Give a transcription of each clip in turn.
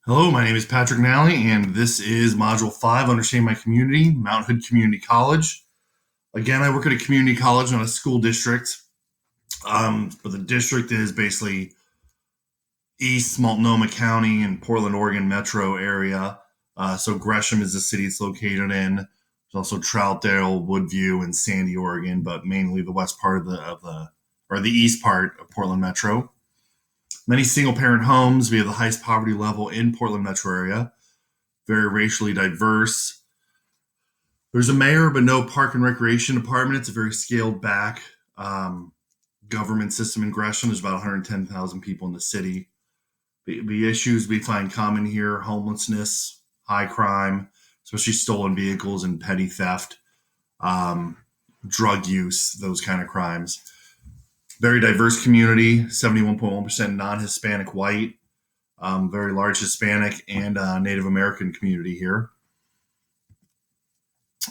Hello, my name is Patrick Nally, and this is Module 5, Understanding My Community, Mount Hood Community College. Again, I work at a community college, not a school district, but the district is basically East Multnomah County and Portland, Oregon metro area. So Gresham is the city it's located in. There's also Troutdale, Woodview, and Sandy, Oregon, but mainly the west part or the east part of Portland metro. Many single parent homes. We have the highest poverty level in Portland metro area. Very racially diverse. There's a mayor, but no park and recreation department. It's a very scaled back government system in Gresham. There's about 110,000 people in the city. The issues we find common here: homelessness, high crime, especially stolen vehicles and petty theft, drug use, those kind of crimes. Very diverse community, 71.1% non-Hispanic white, very large Hispanic and Native American community here.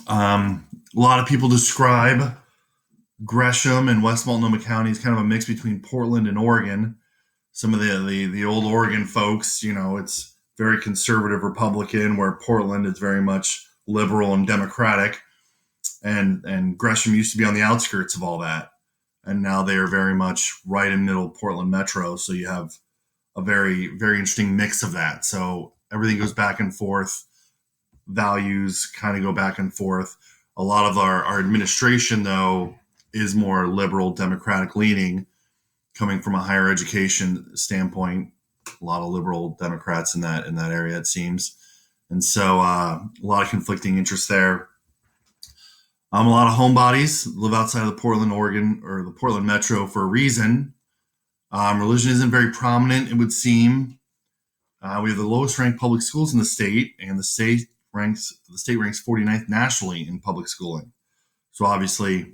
A lot of people describe Gresham and West Multnomah County as kind of a mix between Portland and Oregon. Some of the old Oregon folks, it's very conservative Republican, where Portland is very much liberal and democratic, and Gresham used to be on the outskirts of all that, and now they are very much right in middle Portland metro. So you have a very, very interesting mix of that. So everything goes back and forth. Values kind of go back and forth. A lot of our administration, though, is more liberal, democratic leaning, coming from a higher education standpoint. A lot of liberal Democrats in that area, it seems. And so a lot of conflicting interests there. A lot of homebodies live outside of the Portland, Oregon, or the Portland metro for a reason. Religion isn't very prominent, it would seem. We have the lowest ranked public schools in the state, and the state ranks 49th nationally in public schooling. So obviously,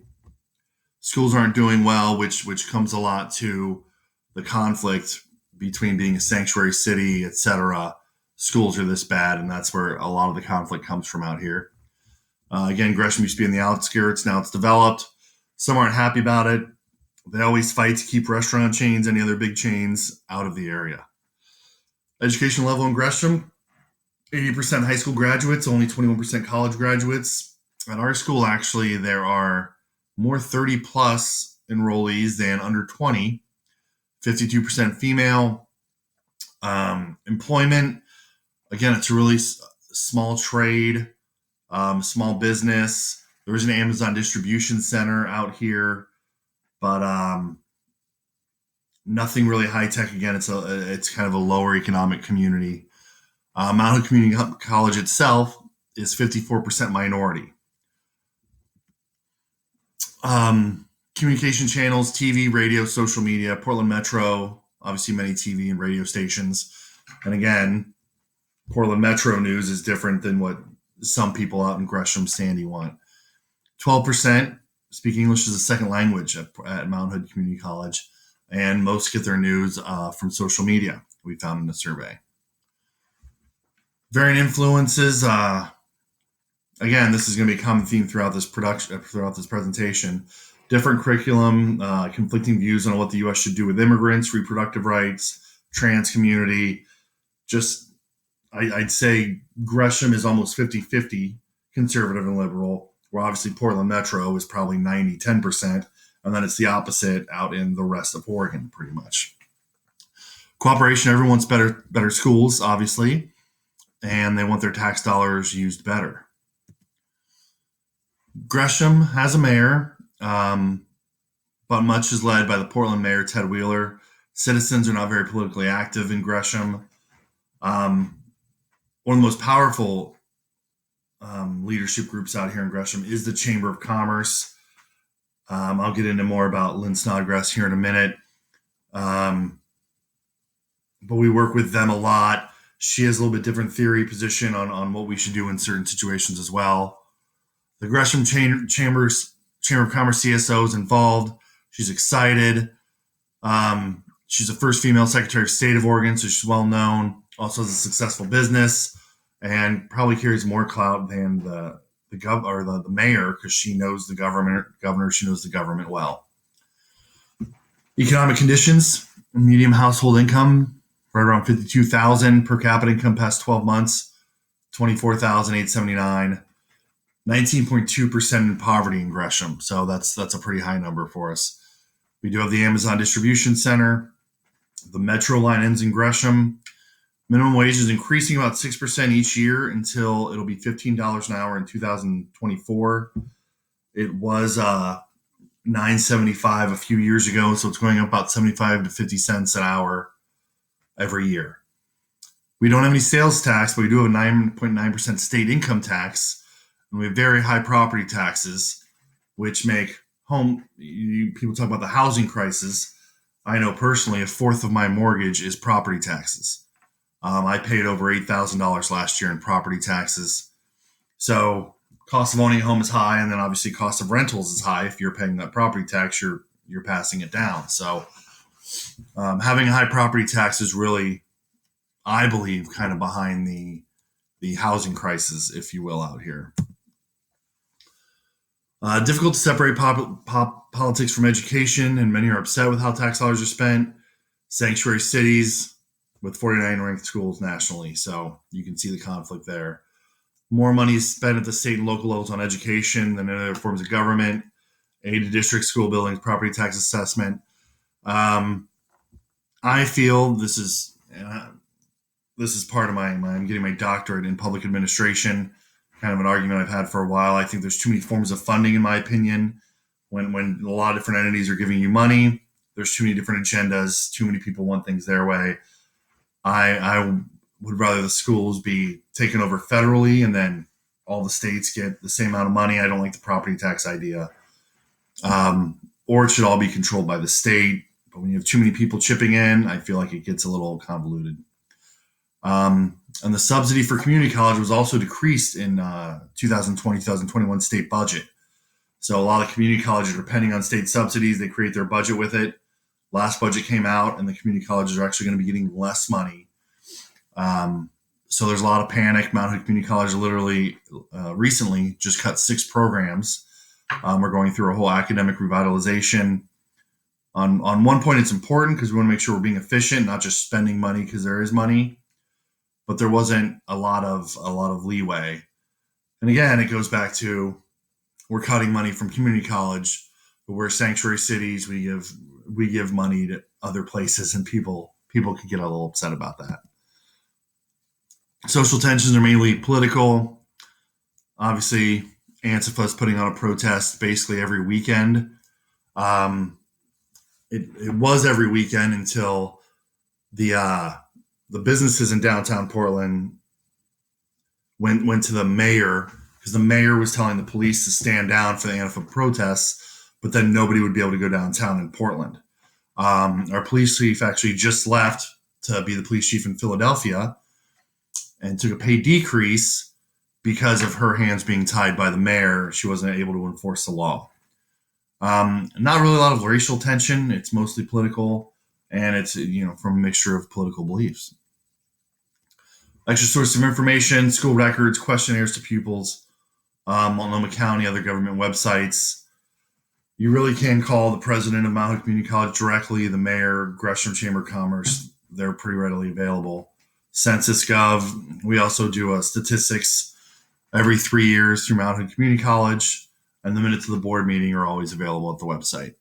schools aren't doing well, which comes a lot to the conflict between being a sanctuary city, etc. Schools are this bad, and that's where a lot of the conflict comes from out here. Again, Gresham used to be in the outskirts. Now it's developed. Some aren't happy about it. They always fight to keep restaurant chains, any other big chains, out of the area. Education level in Gresham: 80% high school graduates, only 21% college graduates. At our school, actually, there are more 30 plus enrollees than under 20. 52% female. Employment, again, it's a really small trade, small business. There is an Amazon distribution center out here, but nothing really high tech. Again, it's kind of a lower economic community. Mount Hood Community College itself is 54% minority. Communication channels: TV, radio, social media. Portland Metro, obviously many TV and radio stations. And again, Portland Metro news is different than what some people out in Gresham, Sandy want. 12% speak English as a second language at Mount Hood Community College, and most get their news from social media, we found in a survey. Varying influences. Again, this is going to be a common theme throughout this presentation. Different curriculum, conflicting views on what the U.S. should do with immigrants, reproductive rights, trans community. I'd say Gresham is almost 50-50 conservative and liberal, where obviously Portland Metro is probably 90-10%, and then it's the opposite out in the rest of Oregon, pretty much. Cooperation: everyone wants better schools, obviously, and they want their tax dollars used better. Gresham has a mayor, but much is led by the Portland mayor, Ted Wheeler. Citizens are not very politically active in Gresham. One of the most powerful leadership groups out here in Gresham is the Chamber of Commerce. I'll get into more about Lynn Snodgrass here in a minute. But we work with them a lot. She has a little bit different theory position on what we should do in certain situations as well. The Gresham Chamber of Commerce CSO is involved. She's excited. She's the first female Secretary of State of Oregon, so she's well known. Also has a successful business, and probably carries more clout than the mayor, because she knows the governor. She knows the government well. Economic conditions: medium household income right around 52,000 per capita income past 12 months, 24,879, 19.2% in poverty in Gresham. So that's a pretty high number for us. We do have the Amazon distribution center. The metro line ends in Gresham. Minimum wage is increasing about 6% each year until it'll be $15 an hour in 2024. It was $9.75 a few years ago, so it's going up about 75 to 50 cents an hour every year. We don't have any sales tax, but we do have a 9.9% state income tax, and we have very high property taxes, which make people talk about the housing crisis. I know personally a fourth of my mortgage is property taxes. I paid over $8,000 last year in property taxes. So cost of owning a home is high, and then obviously cost of rentals is high. If you're paying that property tax, you're passing it down. So having a high property tax is really, I believe, kind of behind the housing crisis, if you will, out here. Difficult to separate politics from education, and many are upset with how tax dollars are spent. Sanctuary cities with 49 ranked schools nationally, so you can see the conflict there. More money is spent at the state and local levels on education than in other forms of government. Aid to district school buildings, property tax assessment. I feel this is part of I'm getting my doctorate in public administration. Kind of an argument I've had for a while. I think there's too many forms of funding, in my opinion. When a lot of different entities are giving you money, there's too many different agendas. Too many people want things their way. I would rather the schools be taken over federally and then all the states get the same amount of money. I don't like the property tax idea. Or it should all be controlled by the state. But when you have too many people chipping in, I feel like it gets a little convoluted. And the subsidy for community college was also decreased in 2020-2021 state budget. So a lot of community colleges are depending on state subsidies. They create their budget with it. Last budget came out, and the community colleges are actually going to be getting less money. So there's a lot of panic. Mount Hood Community College literally recently just cut 6 programs. We're going through a whole academic revitalization. On one point, it's important because we want to make sure we're being efficient, not just spending money because there is money. But there wasn't a lot of leeway. And again, it goes back to we're cutting money from community college, but we're sanctuary cities. We give money to other places, and people could get a little upset about that. Social tensions are mainly political. Obviously, Antifa is putting on a protest basically every weekend. It was every weekend until the businesses in downtown Portland went to the mayor, because the mayor was telling the police to stand down for the Antifa protests, but then nobody would be able to go downtown in Portland. Our police chief actually just left to be the police chief in Philadelphia and took a pay decrease because of her hands being tied by the mayor. She wasn't able to enforce the law. Not really a lot of racial tension. It's mostly political, and it's from a mixture of political beliefs. Extra source of information: school records, questionnaires to pupils, Multnomah County, other government websites. You really can call the president of Mount Hood Community College directly, the mayor, Gresham Chamber of Commerce. They're pretty readily available. Census.gov. We also do statistics every 3 years through Mount Hood Community College, and the minutes of the board meeting are always available at the website.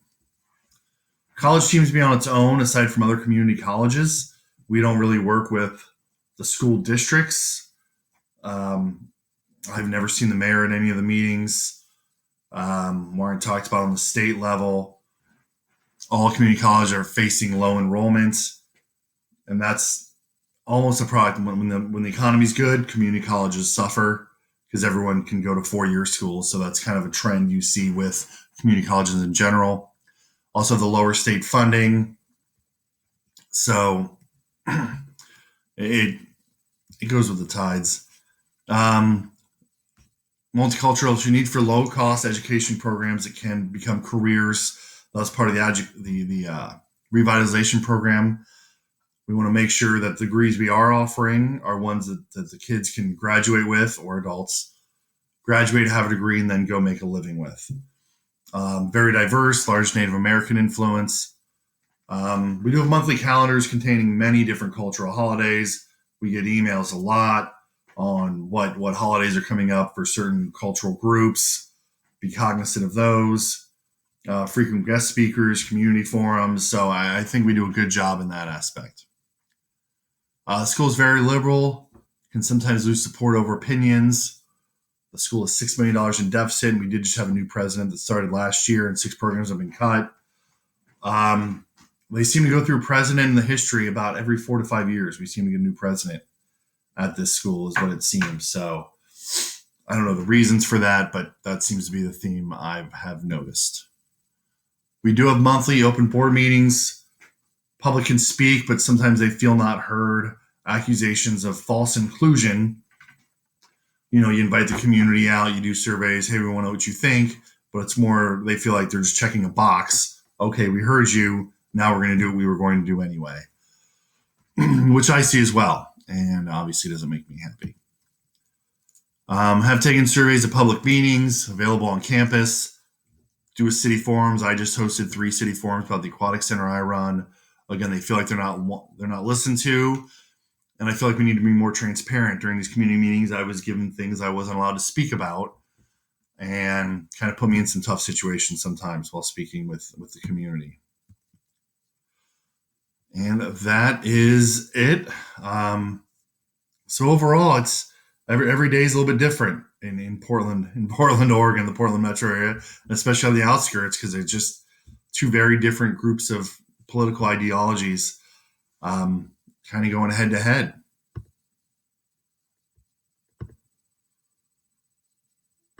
College seems to be on its own aside from other community colleges. We don't really work with the school districts. I've never seen the mayor at any of the meetings. Warren talked about on the state level. All community colleges are facing low enrollment, and that's almost a product. When the economy's good, community colleges suffer because everyone can go to 4-year schools. So that's kind of a trend you see with community colleges in general. Also, the lower state funding. So it goes with the tides. Multicultural, you need for low-cost education programs that can become careers. That's part of the revitalization program. We want to make sure that the degrees we are offering are ones that the kids can graduate with, or adults graduate, have a degree, and then go make a living with. Very diverse, large Native American influence. We do have monthly calendars containing many different cultural holidays. We get emails a lot on what holidays are coming up for certain cultural groups. Be cognizant of those. Frequent guest speakers, community forums. So I think we do a good job in that aspect. The school is very liberal, can sometimes lose support over opinions. The school is $6 million in deficit, and we did just have a new president that started last year, and 6 programs have been cut. They seem to go through president in the history about every 4 to 5 years. We seem to get a new president at this school, is what it seems. So I don't know the reasons for that, but that seems to be the theme I have noticed. We do have monthly open board meetings. Public can speak, but sometimes they feel not heard. Accusations of false inclusion. You invite the community out, you do surveys. Hey, we want to know what you think, but it's more they feel like they're just checking a box. Okay, we heard you. Now we're going to do what we were going to do anyway, which I see as well, and obviously doesn't make me happy. Have taken surveys of public meetings available on campus. Do with city forums. I just hosted 3 city forums about the aquatic center I run. Again, they feel like they're not listened to, and I feel like we need to be more transparent during these community meetings. I was given things I wasn't allowed to speak about, and kind of put me in some tough situations sometimes while speaking with the community. And that is it. So overall, it's every day is a little bit different in Portland, Oregon, the Portland metro area, and especially on the outskirts, because they're just 2 very different groups of political ideologies, kind of going head to head.